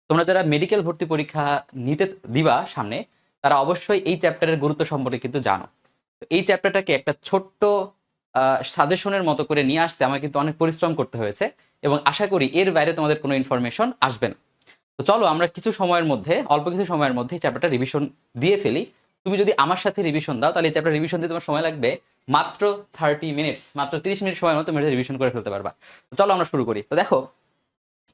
তোমরা যারা মেডিকেল ভর্তি পরীক্ষা নিতে দিবা সামনে, তারা অবশ্যই এই চ্যাপ্টারের গুরুত্ব সম্পর্কে কিন্তু জানো। তো এই চ্যাপ্টারটাকে একটা ছোট্ট সাজেশনের মতো করে নিয়ে আসতে আমার কিন্তু অনেক পরিশ্রম করতে হয়েছে, এবং আশা করি এর বাইরে তোমাদের কোনো ইনফরমেশন আসবে না। তো চলো আমরা কিছু সময়ের মধ্যে, অল্প কিছু সময়ের মধ্যে চ্যাপ্টারটা রিভিশন দিয়ে ফেলি। তুমি যদি আমার সাথে রিভিশন দাও, তাহলে এই চ্যাপ্টার রিভিশন দিতে তোমার সময় লাগবে মাত্র 30 মিনিটস, মাত্র 30 মিনিট সময়ের মতো তুমি রিভিশন করে ফেলতে পারবা। তো চলো আমরা শুরু করি। তো দেখো,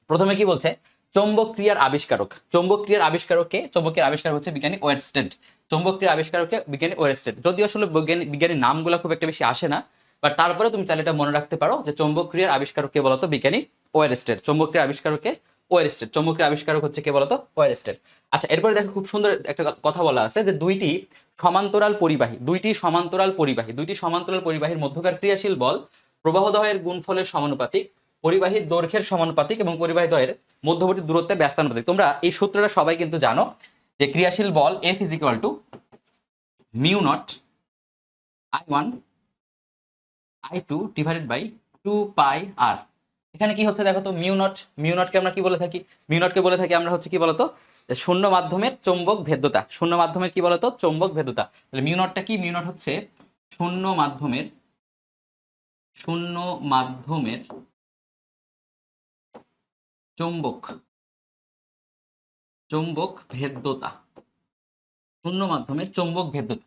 প্রথমে কি বলছে, চৌম্বক ক্রিয়ার আবিষ্কারক। চৌম্বক ক্রিয়ার আবিষ্কারককে, চৌম্বকের আবিষ্কারক হচ্ছে বিজ্ঞানী ওয়েরস্টেড। চৌম্বক ক্রিয়ার আবিষ্কারককে বিজ্ঞানী ওয়েরস্টেড। যদিও আসলে বিজ্ঞানীর নামগুলো খুব একটা বেশি আসে না, বাট তারপরে তুমি চাইলে এটা মনে রাখতে পারো যে চৌম্বক ক্রিয়ার আবিষ্কারক কে বলতো, বিজ্ঞানী ওয়েরস্টেড। চৌম্বক ক্রিয়ার আবিষ্কারককে ওয়েরস্টেড। চৌম্বক ক্রিয়ার আবিষ্কারক হচ্ছে কে বলতো, ওয়েরস্টেড। আচ্ছা, এরপরে দেখো খুব সুন্দর একটা কথা বলা আছে যে দুইটি সমান্তরাল পরিবাহী, দুইটি সমান্তরাল পরিবাহীর মধ্যকার ক্রিয়াশীল বল প্রবাহদ্বয়ের গুণফলের সমানুপাতিক, পরিবাহীর দৈর্ঘ্যের সমানুপাতিক এবং পরিবাহী দ্বয়ের মধ্যবর্তী দূরত্বের ব্যস্তানুপাতিক। তোমরা এই সূত্রটা সবাই কিন্তু জানো যে ক্রিয়াশীল বল F is equal to mu naught I1 I2 divided by 2 pi r. এখানে কি হচ্ছে দেখো তো, মিউ নটকে আমরা কি বলে থাকি, মিউ নটকে বলে থাকি আমরা হচ্ছে কি বলতো, শূন্য মাধ্যমের চৌম্বক ভেদ্যতা। শূন্য মাধ্যমের কি বলতো, চৌম্বক ভেদ্যতা। তাহলে মিউ নটটা কি, মিউ নট হচ্ছে শূন্য মাধ্যমের চৌম্বক ভেদ্যতা, শূন্য মাধ্যমের চৌম্বক ভেদ্যতা।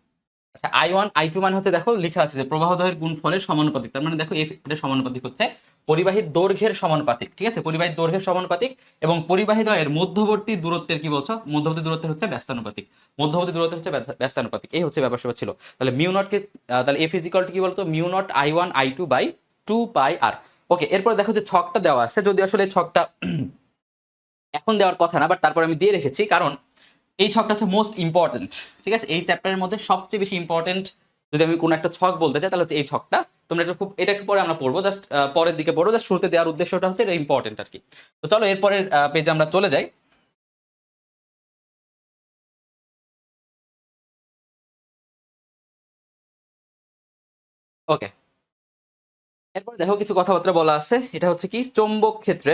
আচ্ছা, I1 I2 মানে হচ্ছে, দেখো লেখা আছে যে প্রবাহদ্বয়ের গুণফলের সমানুপাতিক। তার মানে দেখো এটা সমানুপাতিক হচ্ছে পরিবাহীর দৈর্ঘ্যের সমানুপাতিক, ঠিক আছে, পরিবাহীর দৈর্ঘ্যের সমানুপাতিক, এবং পরিবাহী দ্বয়ের মধ্যবর্তী দূরত্বের কি বলছো, মধ্যবর্তী দূরত্বের হচ্ছে ব্যস্তানুপাতিক। মধ্যবর্তী দূরত্ব হচ্ছে ব্যস্তানুপাতিক। এই হচ্ছে ব্যাপার স্যাপার ছিল। তাহলে মিউ নটকে, তাহলে F ইজ ইকুয়াল টু কি বলতো, mu naught I1 I2 by 2 pi r. Okay, এরপর দেখো যে ছকটা দেওয়া আছে, যদি আসলে ছকটা এখন দেওয়ার কথা না, বাট তারপর আমি দিয়ে রেখেছি, কারণ এই ছকটা হচ্ছে মোস্ট ইম্পর্টেন্ট। ঠিক আছে, এই চ্যাপ্টারের মধ্যে সবচেয়ে বেশি ইম্পর্টেন্ট যদি আমি কোনো একটা ছক বলতে চাই, তাহলে হচ্ছে এই ছকটা। তোমরা এটা একটু পরে আমরা পড়বো, জাস্ট পরের দিকে পড়বো, জাস্ট শুরুতে দেওয়ার উদ্দেশ্যটা হচ্ছে এটা ইম্পর্টেন্ট আর কি। তো চলো এরপরের পেজে আমরা চলে যাই। ওকে, এরপর দেখো কিছু কথাবার্তা বলা আছে। এটা হচ্ছে কি, চৌম্বক ক্ষেত্র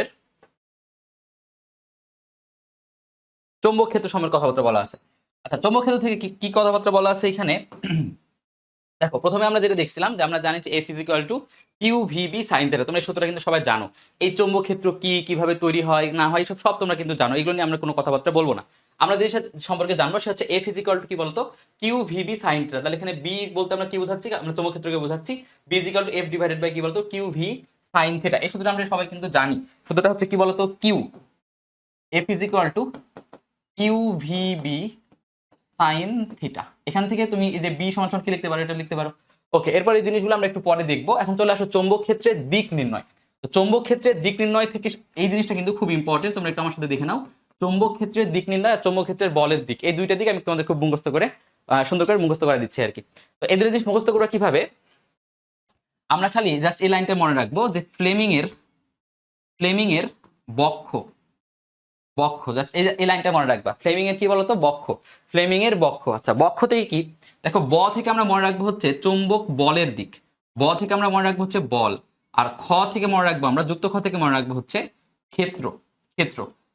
সম্পর্কে কথাবার্তা বলা আছে। আচ্ছা, চৌম্বক ক্ষেত্র থেকে কি কি কথাবার্তা বলা আছে এখানে। দেখো, প্রথমে আমরা যেটা দেখছিলাম যে আমরা জানি যে F is equal to q v B sine theta. তোমরা এই সূত্রটা কিন্তু সবাই জানো। এই চৌম্বক ক্ষেত্র কি, কিভাবে তৈরি হয় না হয়, সব তোমরা কিন্তু জানো। এগুলো নিয়ে আমরা কোনো কথাবার্তা বলবো না। আমরা যে সম্পর্কে জানবো সেটা হচ্ছে F ইজ ইকুয়াল টু কি বলতো, কিউ ভিবি সাইন থিটা। তাহলে এখানে বি বলতে আমরা কি বোঝাচ্ছি, আমরা চৌম্বক ক্ষেত্রকে বোঝাচ্ছি B is equal to F divided by কি বলতো, কিউ ভি সাইন থিটা। এই সূত্রটা আমরা সবাই কিন্তু জানি। সূত্রটা হচ্ছে কি বলতো, q, F is equal to q v B sine theta. এখান থেকে তুমি এই যে বি সমান সমান কি লিখতে পারো, এটা লিখতে পারো। ওকে, এরপর এই জিনিসগুলো আমরা একটু পরে দেখবো। এখন চলে আসো চৌম্বক ক্ষেত্রের দিক নির্ণয়। তো চৌম্বক ক্ষেত্রের দিক নির্ণয় থেকে এই জিনিসটা কিন্তু খুব ইম্পর্টেন্ট, তোমরা একটু আমার সাথে দেখে নাও। চৌম্বক ক্ষেত্রের দিক নির্ণয় আর চৌম্বক ক্ষেত্রের বলের দিক, এই দুইটা দিক আমি তোমাদের খুব মুখস্থ করে, সুন্দর করে মুখস্থ করে দিচ্ছি আর কি। তো এই দুটো জিনিস মুখস্থ করা কিভাবে, আমরা খালি জাস্ট এই লাইনটা মনে রাখবো যে ফ্লেমিং এর বক্ষ, জাস্ট এই লাইনটা মনে রাখবা। ফ্লেমিং এর কি বলতো, বক্ষ, ফ্লেমিং এর বক্ষ। আচ্ছা, বক্ষ থেকে কি, দেখো ব থেকে আমরা মনে রাখবো হচ্ছে চৌম্বক বলের দিক, ব থেকে আমরা মনে রাখবো হচ্ছে বল, আর খ থেকে মনে রাখবো আমরা, যুক্ত খ থেকে মনে রাখবো হচ্ছে ক্ষেত্র।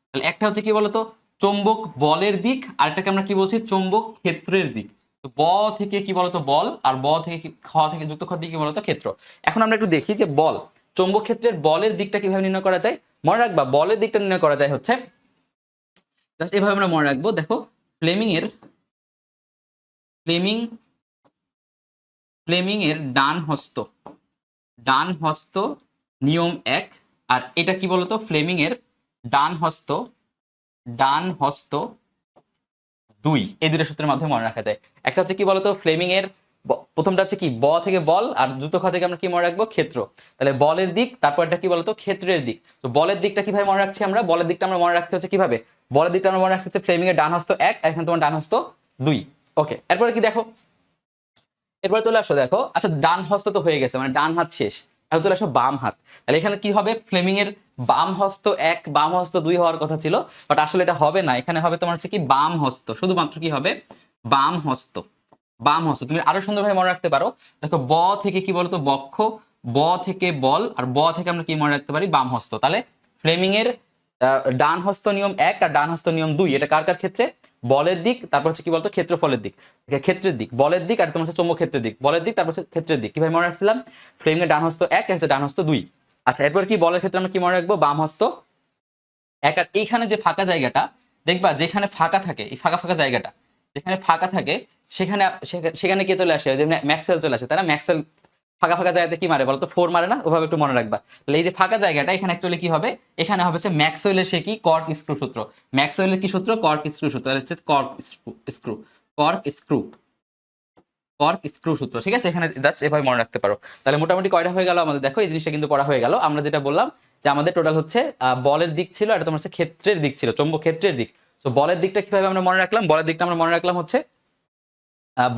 তাহলে একটা হচ্ছে কি বলতো চৌম্বক বলের দিক, আরেকটাকে আমরা কি বলছি, চৌম্বক ক্ষেত্রের দিক। তো ব থেকে কি বলতো বল, আর ব থেকে খ থেকে যুক্ত খ থেকে কি বলতো ক্ষেত্র। এখন আমরা একটু দেখি যে বল, চৌম্বক ক্ষেত্রের বলের দিকটা কিভাবে নির্ণয় করা যায়। মনে রাখবা, বলের দিকটা নির্ণয় করা যায় হচ্ছে জাস্ট এভাবে আমরা মনে রাখবো। দেখো, ফ্লেমিং এর ডান হস্ত নিয়ম 1, আর এটা কি বলতো, ফ্লেমিং এর ডান হস্ত 2। এই দুটো সূত্রের মাধ্যমে মনে রাখা যায়। একটা হচ্ছে কি বলতো, ফ্লেমিং এর প্রথমটা হচ্ছে কি, ব থেকে বল, আর যুক্ত খ থেকে আমরা কি মনে রাখবো, ক্ষেত্র। তাহলে বলের দিক, তারপর এটা কি বলতো, ক্ষেত্রের দিক। তো বলের দিকটা কিভাবে মনে রাখছি আমরা, বলের দিকটা আমরা মনে রাখতে হচ্ছে কিভাবে, বলের দিকটা আমরা মনে রাখছি হচ্ছে ফ্লেমিং এর ডান হস্ত 1, আর এখানে তোমার ডান হস্ত 2। ওকে, এরপরে কি দেখো, এরপরে চলে আসো। দেখো, আচ্ছা ডান হস্ত তো হয়ে গেছে, মানে ডান হাত শেষ। এখন চলে আসো বাম হাত। তাহলে এখানে কি হবে, ফ্লেমিং এর বাম হস্ত 1, বাম হস্ত 2 হওয়ার কথা ছিল, বাট আসলে এটা হবে না। এখানে হবে তোমার হচ্ছে কি বাম হস্ত, শুধুমাত্র কি হবে, বাম হস্ত। তুমি আরো সুন্দরভাবে মনে রাখতে পারো। দেখো, ব থেকে কি বলতো, বক্ষ, ব থেকে বল, আর ব থেকে আমরা কি মনে রাখতে পারি, বাম হস্ত। তাহলে ফ্লেমিং এর ডান হস্ত নিয়ম 1 আর ডান হস্ত নিয়ম 2, এটা কার কার ক্ষেত্রে? বলের দিক, তারপর হচ্ছে কি বলতো ক্ষেত্রফলের দিক, ক্ষেত্রের দিক, বলের দিক, আর তোমার হচ্ছে চৌম্বক ক্ষেত্রের দিক, বলের দিক তারপর হচ্ছে ক্ষেত্রের দিক। কিভাবে মনে রাখছিলাম? ফ্লেমিং এর ডান হস্ত 1 আর হচ্ছে ডান হস্ত 2। আচ্ছা, এরপর কি বলের ক্ষেত্রে আমরা কি মনে রাখবো? বাম হস্ত 1। আর এইখানে যে ফাঁকা জায়গাটা দেখবা, যেখানে ফাঁকা থাকে, এই ফাঁকা ফাঁকা জায়গাটা যেখানে ফাঁকা থাকে সেখানে সেখানে কে চলে আসে? যে ম্যাক্সওয়েল চলে আসে, তাই না? ম্যাক্সওয়েল ফাঁকা ফাঁকা জায়গাতে কি মারে বলতো? 4 মারে না? ওভাবে একটু মনে রাখবা। তাহলে এই যে ফাঁকা জায়গাটা, এখানে অ্যাকচুয়ালি কি হবে? এখানে হবে হচ্ছে ম্যাক্সওয়েলের সে কি কর্ক স্ক্রু সূত্র। ম্যাক্সওয়েলের কি সূত্র? কর্ক স্ক্রু সূত্র। তাহলে হচ্ছে কর্ক স্ক্রু সূত্র। ঠিক আছে, এখানে জাস্ট এভাবে মনে রাখতে পারো। তাহলে মোটামুটি কয়টা হয়ে গেল আমাদের? দেখো, এই জিনিসটা কিন্তু পড়া হয়ে গেল। আমরা যেটা বললাম যে আমাদের টোটাল হচ্ছে বলের দিক ছিল, এটা তোমার হচ্ছে ক্ষেত্রের দিক ছিল, চৌম্বক ক্ষেত্রের দিক। তো বলের দিকটা কিভাবে আমরা মনে রাখলাম? বলের দিকটা আমরা মনে রাখলাম হচ্ছে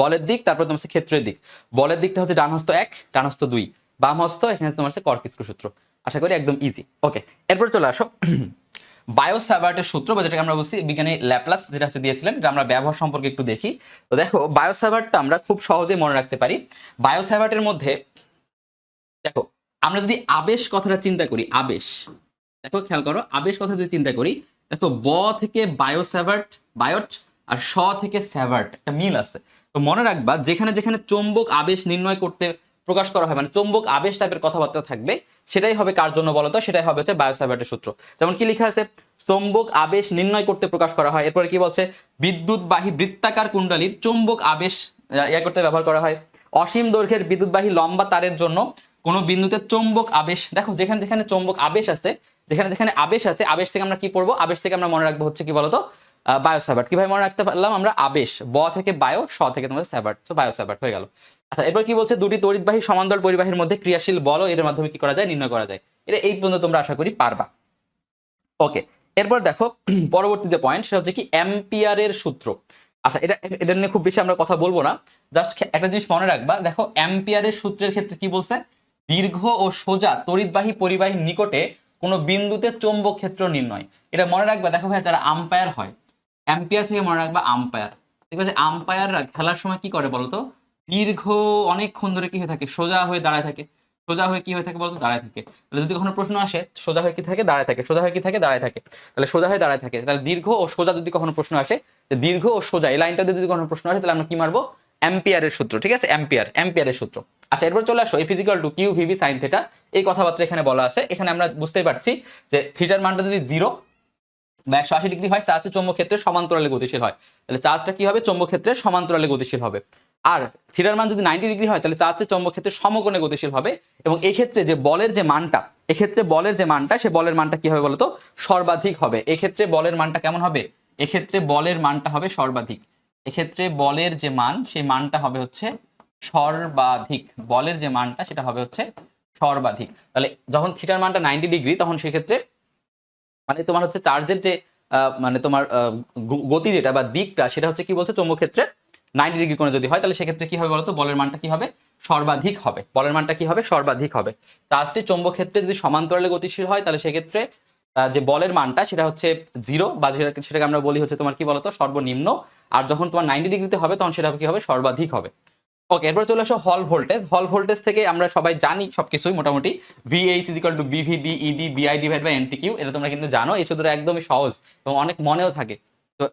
বলের দিক, তারপর তোমার হচ্ছে ক্ষেত্রের দিক। বলের দিকটা হচ্ছে ডান হস্ত 1, ডান হস্ত 2, বাম হস্ত, এখানে তোমার হচ্ছে কর্ক স্ক্রু সূত্র। আশা করি একদম ইজি। ওকে, এরপর চলে আসো বায়ো-স্যাভার্টের সূত্র, বা যেটাকে আমরা বলছি বিজ্ঞানী ল্যাপ্লাস যেটা হচ্ছে দিয়েছিলেন, এটা আমরা ব্যবহার সম্পর্কে একটু দেখি। তো দেখো, বায়ো-স্যাভার্টটা আমরা খুব সহজে মনে রাখতে পারি। বায়ো-স্যাভার্টের মধ্যে দেখো, আমরা যদি আবেশ কথাটা চিন্তা করি, আবেশ, দেখো খেয়াল করো, আবেশ কথা যদি চিন্তা করি, দেখো ব থেকে বায়ো-স্যাভার্ট, বায়ট, আর স থেকে স্যাভার্ট, একটা মিল আছে। তো মনে রাখবা, যেখানে যেখানে চৌম্বক আবেশ নির্ণয় করতে প্রকাশ করা হয়, মানে চৌম্বক আবেশ টাইপের কথাবার্তা থাকবে, সেটাই হবে কার জন্য বলতো? সেটাই হবে হচ্ছে বায়ো-স্যাভার্টের সূত্র। যেমন কি লেখা আছে? চৌম্বক আবেশ নির্ণয় করতে প্রকাশ করা হয়। এরপরে কি বলছে? বিদ্যুৎবাহী বৃত্তাকার কুণ্ডলীর চৌম্বক আবেশ করতে ব্যবহার করা হয়। অসীম দৈর্ঘ্যের বিদ্যুৎবাহী লম্বা তারের জন্য কোন বিন্দুতে চৌম্বক আবেশ, দেখো যেখানে যেখানে চৌম্বক আবেশ আছে, যেখানে যেখানে আবেশ আছে, আবেশ থেকে আমরা কি পড়বো? আবেশ থেকে আমরা মনে রাখবো হচ্ছে কি বলতো? বায়ো-স্যাভার্ট। কিভাবে মনে রাখতে পারলাম আমরা? আবেশ, ব থেকে বায়ো, স থেকে তোমাদের স্যাভার্ট, তো বায়ো-স্যাভার্ট হয়ে গেল। আচ্ছা, এরপর কি বলছে? দুটি তড়িৎবাহী সমান্তরাল পরিবাহীর মধ্যে ক্রিয়াশীল বল এর মাধ্যমে কি করা যায়? নির্ণয় করা যায়। এটা এই পর্যন্ত তোমরা আশা করি পারবা। ওকে, এরপর দেখো পরবর্তীতে পয়েন্ট, সেটা হচ্ছে কি অ্যাম্পিয়ারের সূত্র। আচ্ছা, এটা নিয়ে খুব বেশি আমরা কথা বলবো না, জাস্ট একটা জিনিস মনে রাখবা। দেখো, অ্যাম্পিয়ারের সূত্রের ক্ষেত্রে কি বলছে? দীর্ঘ ও সোজা তড়িৎবাহী পরিবাহীর নিকটে কোনো বিন্দুতে চৌম্বক ক্ষেত্র নির্ণয়। এটা মনে রাখবা। দেখো ভাই, যারা আম্পায়ার হয়, অ্যাম্পিয়ার থেকে মনে রাখবা আম্পায়ার। ঠিক আছে, আম্পায়াররা খেলার সময় কি করে বলতো? দীর্ঘ অনেকক্ষণ ধরে কি হয়ে থাকে? সোজা হয়ে দাঁড়ায় থাকে। সোজা হয়ে কি হয়ে থাকে বলতো? দাঁড়ায় থাকে। তাহলে যদি কখনো প্রশ্ন আসে সোজা হয়ে কি থাকে? দাঁড়ায় থাকে। সোজা হয়ে কি থাকে? দাঁড়ায় থাকে। তাহলে সোজা হয়ে দাঁড়ায় থাকে, তাহলে দীর্ঘ ও সোজা যদি কখনো প্রশ্ন আসে, দীর্ঘ ও সোজা এই লাইনটা যদি কখনো প্রশ্ন আসে, তাহলে আমরা কি মারবো? অ্যাম্পিয়ারের সূত্র। ঠিক আছে, অ্যাম্পিয়ারের সূত্র। আচ্ছা, এরপর চলে আসো F = q v B sine theta, এই কথাবার্তা এখানে বলা আছে। এখানে আমরা বুঝতেই পারছি যে থিটার মানটা যদি 0 বা 180 ডিগ্রি হয়, চার্জটা চৌম্বক ক্ষেত্রের সমান্তরালে গতিশীল হয়। তাহলে চার্জটা কি হবে? চৌম্বক ক্ষেত্রের সমান্তরালে গতিশীল হবে। আর থিটার মান যদি 90 ডিগ্রি হয়, তাহলে চার্জটা চৌম্বক ক্ষেত্রের সমকোণে গতিশীল হবে। এবং এই ক্ষেত্রে যে বলের যে মানটা, এক্ষেত্রে বলের যে মানটা, সে বলের মানটা কি হবে বলতো? সর্বাধিক হবে। এক্ষেত্রে বলের মানটা কেমন হবে? এক্ষেত্রে বলের মানটা হবে সর্বাধিক। এক্ষেত্রে বলের যে মান, সেই মানটা হবে হচ্ছে সর্বাধিক। বলের যে মানটা, সেটা হবে হচ্ছে সর্বাধিক। তাহলে যখন থিটার মানটা 90 ডিগ্রি, তখন সেক্ষেত্রে মানে তোমার হচ্ছে চার্জের যে মানে তোমার গতি যেটা বা দিকটা, সেটা হচ্ছে কি বলছে? চৌম্বক ক্ষেত্রে 90 ডিগ্রি কোণে যদি হয়, তাহলে সেক্ষেত্রে কি হবে বলতো? বলের মানটা কি হবে? সর্বাধিক হবে। বলের মানটা কি হবে? সর্বাধিক হবে। চার্জটি চৌম্বক ক্ষেত্রে যদি সমান্তরালে গতিশীল হয়, তাহলে সেক্ষেত্রে যে বলের মানটা, সেটা হচ্ছে 0, বা সেটাকে আমরা বলি হচ্ছে তোমার কি বলতো? সর্বনিম্ন। আর যখন তোমার 90 ডিগ্রিতে হবে, তখন সেটা কি হবে? সর্বাধিক হবে। ওকে, এরপর চলে আসো হল ভোল্টেজ। হল ভোল্টেজ থেকে আমরা সবাই জানি সবকিছুই মোটামুটি। VH = BVD ED BI / NTQ, এটা তোমরা কিন্তু জানো। এই সূত্রটা একদমই সহজ এবং অনেক মনেও থাকে। তো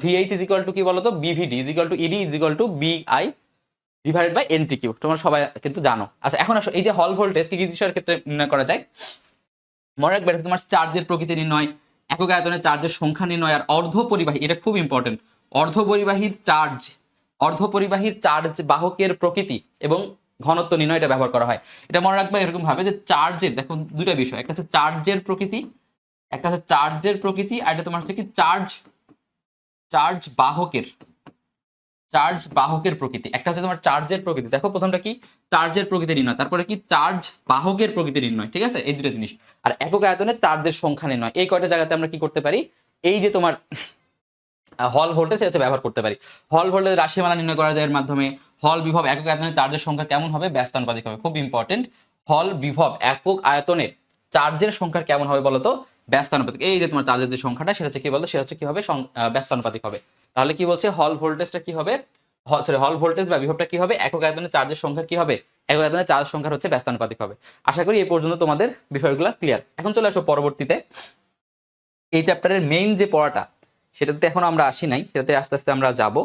VH = কি বলতো? BVD = ED BI / NTQ, তোমরা সবাই কিন্তু জানো। আচ্ছা, এখন আসো এই যে হল ভোল্টেজ কি কি বিষয়ের ক্ষেত্রে নির্ণয় করা যায়? মনে রাখবে, এটা তোমার চার্জের প্রকৃতি নির্ণয়, একক আয়তনে চার্জের সংখ্যা নির্ণয়, আর অর্ধপরিবাহী, এটা খুব ইম্পর্টেন্ট, অর্ধপরিবাহীর চার্জ বাহকের প্রকৃতি এবং ঘনত্ব নির্ণয় এটা ব্যবহার করা হয়। এটা মনে রাখবে এরকম ভাবে যে চার্জের, দেখো দুইটা বিষয়, একটা হচ্ছে চার্জের প্রকৃতি, আর এটা তোমার হচ্ছে কি চার্জ বাহকের প্রকৃতি। একটা হচ্ছে তোমার চার্জের প্রকৃতি, দেখো প্রথমটা কি? চার্জের প্রকৃতি নির্ণয়, তারপরে কি? চার্জ বাহকের প্রকৃতি নির্ণয়। ঠিক আছে, এই দুটো জিনিস। আর একক আয়তনে চার্জের সংখ্যা নির্ণয়, এই কয়টা জায়গাতে আমরা কি করতে পারি? এই যে তোমার হল ভোল্টেজ হচ্ছে ব্যবহার করতে পারি। হল ভোল্টেজ রাশিমালা নির্ণয় করা যায় এর মাধ্যমে। হল বিভব একক আয়তনে চার্জের সংখ্যা কেমন হবে? ব্যস্তানুপাতিক হবে। খুব ইম্পর্টেন্ট, হল বিভব একক আয়তনে চার্জের সংখ্যা কেমন হবে বলতো? ব্যস্তানুপাতিক। এই যে তোমার চার্জের যে সংখ্যাটা, সেটা হচ্ছে কি বলতো? সেটা হচ্ছে কি হবে? ব্যস্তানুপাতিক হবে। তাহলে কি বলছে? হল ভোল্টেজটা কি হবে? হল ভোল্টেজ বা বিভবটা কি হবে? একক আয়তনে চার্জের সংখ্যা কি হবে? একক আয়তনে চার্জ সংখ্যা হচ্ছে ব্যস্তানুপাতিক হবে। আশা করি এই পর্যন্ত তোমাদের বিষয়গুলো ক্লিয়ার। এখন চলে আসো পরবর্তীতে। এই চ্যাপ্টারের মেইন যে পড়াটা সেটাতে এখন আমরা আসি নাই, সেটাতে আস্তে আস্তে আমরা যাব।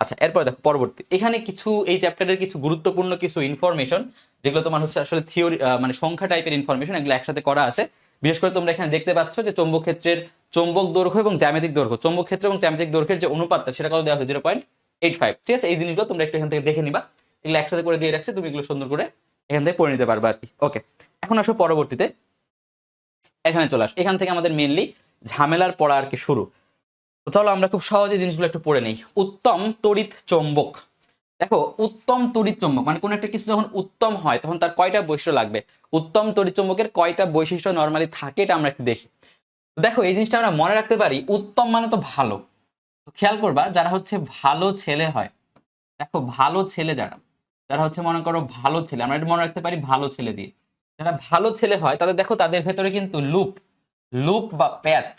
আচ্ছা, এরপর দেখো পরবর্তী এখানে কিছু এই চ্যাপ্টারের কিছু গুরুত্বপূর্ণ কিছু ইনফরমেশন যেগুলো তোমার হচ্ছে আসলে থিওরি মানে সংখ্যা টাইপের ইনফরমেশন, এগুলো একসাথে করা আছে। বিশেষ করে তোমরা এখানে দেখতে পাচ্ছ যে চৌম্বক ক্ষেত্রের চৌম্বক দৈর্ঘ্য এবং জ্যামিতিক দৈর্ঘ্য, চৌম্বক ক্ষেত্র এবং জ্যামিতিক দৈর্ঘ্যের যে অনুপাতটা সেটা কত দেওয়া আছে 0.85। ঠিক আছে, এই জিনিসগুলো তোমরা একটু এখান থেকে দেখে নিবা, এগুলো একসাথে করে দিয়ে রাখছি, তুমি এগুলো সুন্দর করে এখান থেকে পড়ে নিতে পারবে আর কি। ওকে, এখন আসো পরবর্তীতে এখানে চলে আস, এখান থেকে আমাদের মেনলি ঝামেলার পড়া আর কি শুরু। তো চলো আমরা খুব সহজে জিনিসগুলো একটু পড়ে নেই। উত্তম তড়িৎ চৌম্বক। দেখো উত্তম তড়িৎ চৌম্বক মানে কোন একটা কিছু যখন উত্তম হয় তখন তার কয়টা বৈশিষ্ট্য লাগবে, উত্তম তড়িৎ চৌম্বকের কয়টা বৈশিষ্ট্য নরমালি থাকে এটা আমরা একটু দেখি। দেখো এই জিনিসটা আমরা মনে রাখতে পারি, উত্তম মানে তো ভালো। তো খেয়াল করবা যারা হচ্ছে ভালো ছেলে হয়, দেখো ভালো ছেলে যারা যারা হচ্ছে মনে করো ভালো ছেলে, আমরা এটা মনে রাখতে পারি ভালো ছেলে দিয়ে। যারা ভালো ছেলে হয় তাদের দেখো তাদের ভেতরে কিন্তু লুপ লুপ বা প্যাচ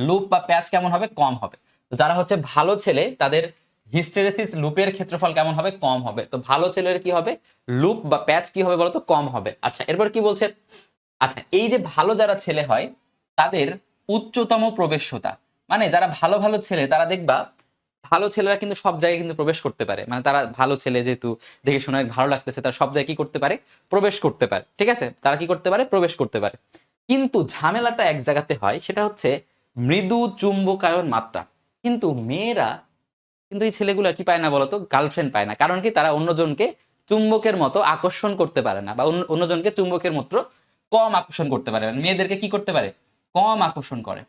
লুপ বা প্যাচ কেমন হবে, কম হবে। তো যারা হচ্ছে ভালো ছেলে তাদের হিস্টেরেসিস লুপের ক্ষেত্রফল কেমন হবে, কম হবে। তো ভালো ছেলের কি হবে, লুপ বা প্যাচ কি হবে বলতো, কম হবে। আচ্ছা এরপর কি বলছে, আচ্ছা এই যে ভালো যারা ছেলে হয় তাদের উচ্চতম প্রবেশ্যতা, মানে যারা ভালো ভালো ছেলে তারা দেখবা ভালো ছেলেরা কিন্তু সব জায়গায় কিন্তু প্রবেশ করতে পারে, মানে তারা ভালো ছেলে যেহেতু দেখে শুনে ভালো লাগতেছে, তারা সব জায়গায় কি করতে পারে, প্রবেশ করতে পারে। ঠিক আছে, তারা কি করতে পারে, প্রবেশ করতে পারে। কিন্তু ঝামেলাটা এক জায়গাতে হয়, সেটা হচ্ছে মৃদু চুম্বকায়ন মাত্রা। কিন্তু মেয়েরা কিন্তু এই ছেলেগুলো কি পায় না বলতো, গার্লফ্রেন্ড পায় না। কারণ কি, তারা অন্যজনকে চুম্বকের মতো আকর্ষণ করতে পারে না, বা অন্যজনকে চুম্বকের মতো কম আকর্ষণ করতে পারে। মানে মেয়েদেরকে কি করতে পারে, কম আকর্ষণ করে,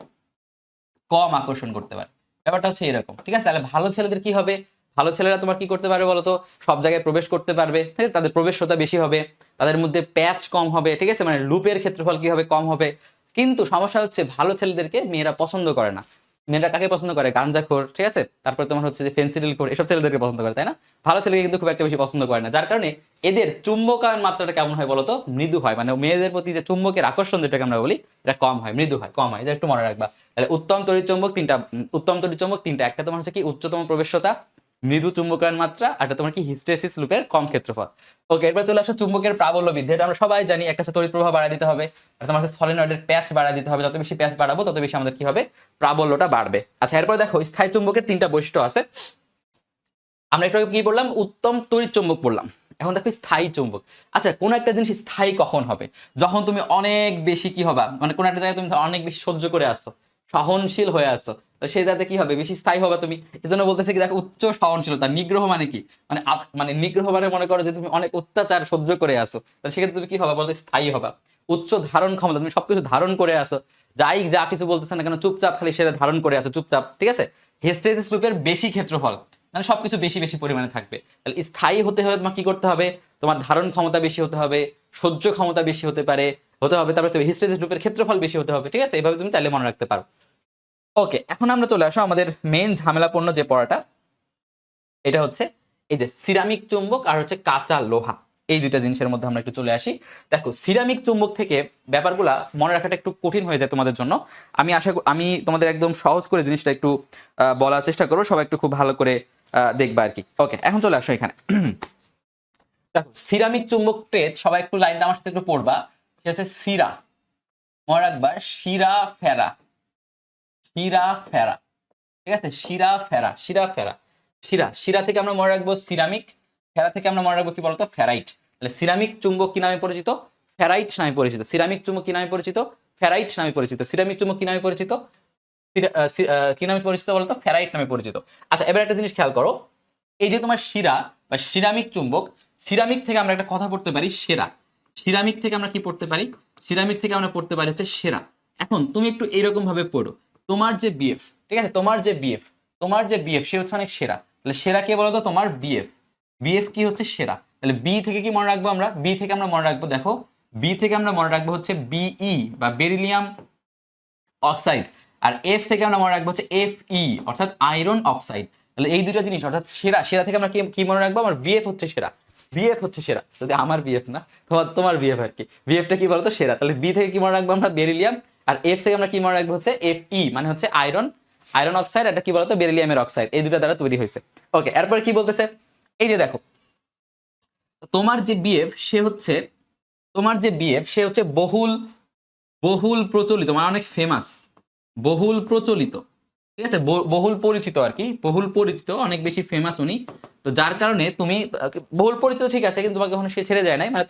কম আকর্ষণ করতে পারে। ব্যাপারটা হচ্ছে এরকম। ঠিক আছে, তাহলে ভালো ছেলেদের কি হবে, ভালো ছেলেরা তোমার কি করতে পারবে বলতো, সব জায়গায় প্রবেশ করতে পারবে। ঠিক আছে, তাদের প্রবেশতা বেশি হবে, তাদের মধ্যে প্যাচ কম হবে। ঠিক আছে, মানে লুপের ক্ষেত্রফল কি হবে, কম হবে। কিন্তু সমস্যা হচ্ছে ভালো ছেলেদেরকে মেয়েরা পছন্দ করে না। মেয়েরা কাকে পছন্দ করে, গাঞ্জাখোর, ঠিক আছে, তারপরে তোমার হচ্ছে যে ফেন্সিডিল খোর, এসব ছেলেদেরকে পছন্দ করে, তাই না? ভালো ছেলেকে কিন্তু খুব একটা বেশি পছন্দ করে না, যার কারণে এদের চুম্বকায়ন মাত্রাটা কেমন হয় বলতো, মৃদু হয়। মানে মেয়েদের প্রতি যে চুম্বকের আকর্ষণ যেটাকে আমরা বলি, এটা কম হয়, মৃদু হয়, কম হয়। এটা একটু মনে রাখবা। তাহলে উত্তম তড়িৎ চৌম্বক তিনটা, উত্তম তড়িৎ চৌম্বক তিনটা, একটা তোমার হচ্ছে কি উচ্চতম প্রবেশ্যতা, মৃদু চুম্বকায়ন মাত্রা, আর একটা তোমার কি হিস্টেরেসিস লুপের কম ক্ষেত্রফল। ওকে, এরপর চলে আসো চুম্বকের প্রাবল্য বৃদ্ধি। এটা আমরা সবাই জানি, একটা হচ্ছে তড়িৎ প্রবাহ বাড়ায় দিতে হবে, আর তোমার হচ্ছে সলিনয়েডের প্যাচ বাড়ায় দিতে হবে। যত বেশি প্যাচ বাড়াবো তত বেশি আমাদের কি হবে, প্রাবল্যটা বাড়বে। আচ্ছা এরপর দেখো স্থায়ী চুম্বকের তিনটা বৈশিষ্ট্য আছে। আমরা একটু আগে কি বললাম, উত্তম তড়িৎ চৌম্বক বললাম। এখন দেখো স্থায়ী চুম্বক। আচ্ছা কোন একটা জিনিস স্থায়ী কখন হবে, যখন তুমি অনেক বেশি কি হবা, মানে কোন একটা জায়গায় তুমি অনেক বেশি সহ্য করে আসছো, সহনশীল হয়ে আসছো, তো সেই জায়গাতে কি হবে, বেশি স্থায়ী হবে তুমি। এই জন্য বলতেছে কি দেখো, উচ্চ সহনশীলতা। নিগ্রহ মানে কি, মানে মানে নিগ্রহ মানে মনে করো যে তুমি অনেক অত্যাচার সহ্য করে আসো, তাহলে সেক্ষেত্রে তুমি কি হবে বলতে, স্থায়ী হবা। উচ্চ ধারণ ক্ষমতা, তুমি সবকিছু ধারণ করে আসো, যাই যা কিছু বলতেছে না কেন চুপচাপ খালি সেটা ধারণ করে আসো চুপচাপ। ঠিক আছে, হিস্টেরেসিস লুপের বেশি ক্ষেত্রফল, মানে সবকিছু বেশি বেশি পরিমাণে থাকবে। তাহলে স্থায়ী হতে হলে তোমার কি করতে হবে, তোমার ধারণ ক্ষমতা বেশি হতে হবে, সহ্য ক্ষমতা বেশি হতে হবে, তারপর হিস্টেরেসিস লুপের ক্ষেত্রফল বেশি হতে হবে। ঠিক আছে, এইভাবে তুমি তাহলে মনে রাখতে পারো। ওকে, এখন আমরা চলে আসো আমাদের মেইন ঝামেলাপূর্ণ যে পড়াটা, এটা হচ্ছে এই যে সিরামিক চুম্বক আর হচ্ছে কাঁচা লোহা, এই দুইটা জিনিসের মধ্যে আমরা একটু চলে আসি। দেখো সিরামিক চুম্বক থেকে ব্যাপারগুলা মনে রাখাটা একটু কঠিন হয়ে যায় তোমাদের জন্য। আমি তোমাদের একদম সহজ করে জিনিসটা একটু বলার চেষ্টা করবো, সবাই একটু খুব ভালো করে দেখবা আর কি। ওকে, এখন চলে আসো এখানে। দেখো সিরামিক চুম্বক টেজ, সবাই একটু লাইনটা আমার সাথে একটু পড়বা। ঠিক আছে, সিরা, মনে রাখবা শিরা ফেরা, শিরা ফেরা। ঠিক আছে, শিরা ফেরা, শিরা ফেরা, শিরা, শিরা থেকে আমরা মনে রাখবো সিরামিক, ফেরা থেকে আমরা মনে রাখবো কি বলতো, ফেরাইট। তাহলে সিরামিক চুম্বক কি নামে পরিচিত, ফেরাইট নামে পরিচিত। সিরামিক চুম্বক কি নামে পরিচিত, ফেরাইট নামে পরিচিত। সিরামিক চুম্বক কি নামে পরিচিত, কি নামে পরিচিত বলতো, ফেরাইট নামে পরিচিত। আচ্ছা এবার একটা জিনিস খেয়াল করো, এই যে তোমার শিরা বা সিরামিক চুম্বক, সিরামিক থেকে আমরা একটা কথা পড়তে পারি সেরা। সিরামিক থেকে আমরা কি পড়তে পারি, সিরামিক থেকে আমরা পড়তে পারি হচ্ছে সেরা। এখন তুমি একটু এইরকম ভাবে পড়ো, তোমার যে বিএফ, ঠিক আছে, তোমার যে বিএফ সে হচ্ছে অনেক সেরা। তাহলে সেরা কে বলতো, তোমার বিএফ, বিএফ কি হচ্ছে সেরা। তাহলে বি থেকে কি মনে রাখবো আমরা, বি থেকে আমরা মনে রাখবো, দেখো বি থেকে আমরা মনে রাখবো হচ্ছে বিই বা বেরিলিয়াম অক্সাইড। আর এফ থেকে আমরা মনে রাখবো হচ্ছে এফ ই অর্থাৎ আয়রন অক্সাইড। তাহলে এই দুটো জিনিস অর্থাৎ সেরা, সেরা থেকে আমরা কি মনে রাখবো, আমার বিএফ হচ্ছে সেরা, বিএফ হচ্ছে সেরা। যদি আমার বিএফ না, তোমার বিএফ আর কি, বিএফটা কি বলতো, সেরা। তাহলে বি থেকে কি মনে রাখবো আমরা, বেরিলিয়াম। আর এফ থেকে আমরা কি মনে রাখবো হচ্ছে এফ ই, মানে হচ্ছে আয়রন, আয়রন অক্সাইড। এটা কি বলতো, বেরিলিয়ামের অক্সাইড, এই দুটো দ্বারা তৈরি হয়েছে। ওকে, এরপরে কি বলতেছে, এই যে দেখো তোমার যে বিএফ সে হচ্ছে, তোমার যে বিএফ সে হচ্ছে বহুল বহুল প্রচলিত মানে অনেক ফেমাস, বহুল প্রচলিত, ঠিক আছে, বহুল পরিচিত আর কি, বহুল পরিচিত, অনেক বেশি ফেমাস উনি। তো যার কারণে তুমি বহুল পরিচিত ঠিক আছে, কিন্তু তোমাকে কখনো সে ছেড়ে যায় নাই, মানে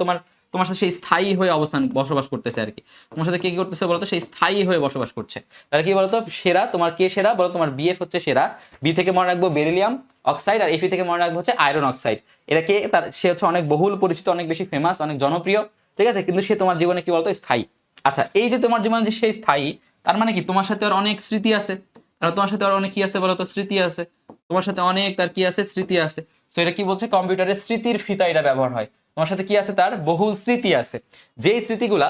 তোমার সাথে সেই স্থায়ী হয়ে বসবাস করতেছে আর কি। তোমার সাথে কে কি করতেছে বলতো, সেই স্থায়ী হয়ে বসবাস করছে। তাহলে কি বলতো সেরা, তোমার কে সেরা বলো, তোমার বিএফ হচ্ছে সেরা। বি থেকে মনে রাখবো বেরিলিয়াম অক্সাইড, আর এফি থেকে মনে রাখবো হচ্ছে আয়রন অক্সাইড। এটা কে, তার সে হচ্ছে অনেক বহুল পরিচিত, অনেক বেশি ফেমাস, অনেক জনপ্রিয়, ঠিক আছে, কিন্তু সে তোমার জীবনে কি বলতো স্থায়ী। আচ্ছা, এই যে তোমার জীবনে যে সেই স্থায়ী, তার মানে কি তোমার সাথে আর অনেক স্মৃতি আছে। আর তোমার সাথে আর অনেক কি আছে বলতো, স্মৃতি আছে। তোমার সাথে অনেক তার কি আছে, স্মৃতি আছে। তো এটা কি বলছে, কম্পিউটারের স্মৃতির ফিতা এটা ব্যবহার হয়। তোমার সাথে কি আছে, তার বহুল স্মৃতি আছে। যেই স্মৃতিগুলা